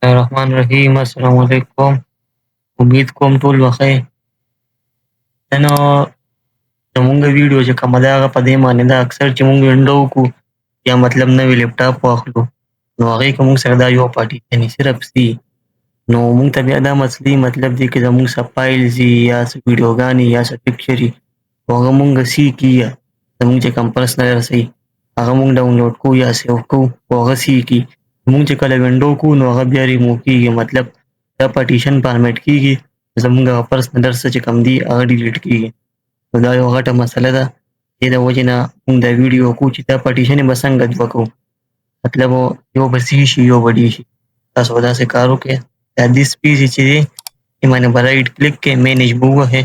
الرحمن الرحیم. السلام علیکم. امید کوم ټول بخیر. نن زمونږ ویډیو چې کومه ده هغه په دې معنی ده اکثر چې مونږ وینډو وکړو یا مطلب نوی لیپټاپ واخلو نو هغې کې مونږ سره دا یو پارټیشن صرف سي نو مونږ ته بیا دا مسلې مطلب دی که زمونږ څه فایلز وي یا څه ویډیوګانې یا څه پکچر وي خو هغه مونږ سی کي زمونږ چې کوم پرسنل رسوي هغه مونږ ډاونلوډ کوو یا سیو کوو خو هغه سی کي مونږ چې کله وینډو کوو نو هغه بیا ریموو کېږي مطلب دا پارټیشن فارمیټ کېږي زمونږ هغه پرسنل هر څه چې کوم دي هغه ډیلیټ کېږي نو دا یو غټه مسله ده دې د وجې نه مونږ دا ویډیو کوو چې دا پارټیشن یې به څنګه دوه کوو مطلب یو به سی شي یو به ډي شي تاسو به داسې کار وکړئ دا دې سپیس چې دی یې باندې به رایټ کلیک کړئ مینیج به ووهئ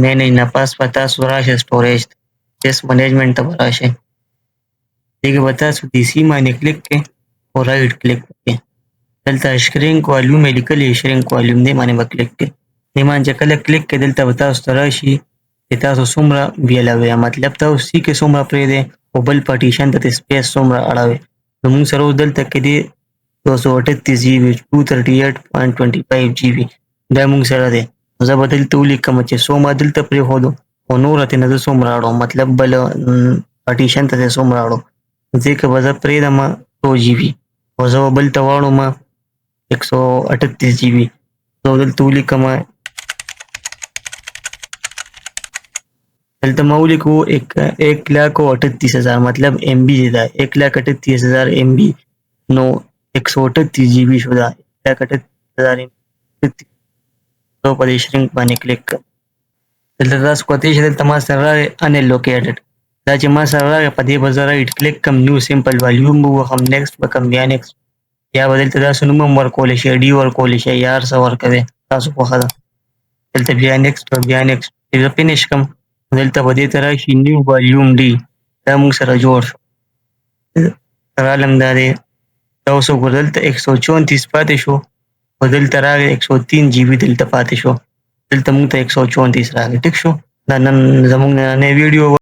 مینیج نه پس به تاسو راشئ سټوریج ته ډیسک منیجمنټ ته به راشئ دې کې به تاسو دې سی باندې کلیک کړئ او رایټ کلیک وکړئ دلته شرینک والیوم یې لیکلی شرینک والیوم دې باندې به کلیک کړئ دې باندې چې کله کلیک کړئ دلته به تاسو ته راشي چې تاسو څومره بیلوئ مطلب تاسو سی کې څومره پرېږدئ او بل پارټیشن ته سپیس څومره اړوئ نو موږ سره اوس دلته کې دی 238 جی بي 238.25 جی بي دا موږ سره دی نو زه به دلته ولیکم چې څومره دلته پرېښودو او نور ترې نه زه څومره اړوم مطلب بل پارټیشن ته زه څومره اړوم ځکه که به زه پرېږدم 100 جی بي او زه به بل ته واړوم 138 جی بي زه دلته ولیکم دلته ما ولیکو 1,38,000 مطلب ایم بی دی دا 1,38,000 ایم بی نو 138 جی بي شو دا 1,38,000 ایم بي زه په دې شرینک باندې کلیک کړم دلته تاسو کولی شئ دلته ما سره راغی انلوکیټډ دا چې ما سره راغی په دې به زه رایټ کلیک کړم نیو سمپل والیوم به ووهم نیکسټ به کړم بیا نیکسټ یا به دلته تاسو نوم هم ورکولی شئ ډي ورکولی شئ یا هر څه ورکوئ تاسو خوښه ده دلته بیا نیکسټ او بیا نیکسټ چې زه فینش کړم دلته به دې ته راشي نیو والیوم ډي دا موږ سره جوړ شو رالم دا دی دا اوس وګوره دلته 134 پاتې شو او دلته راغی 103 جی بي دلته پاتې شو دلته موږ ته 134 راغی ټیک شو دا نن زموږ نننۍ ویډیو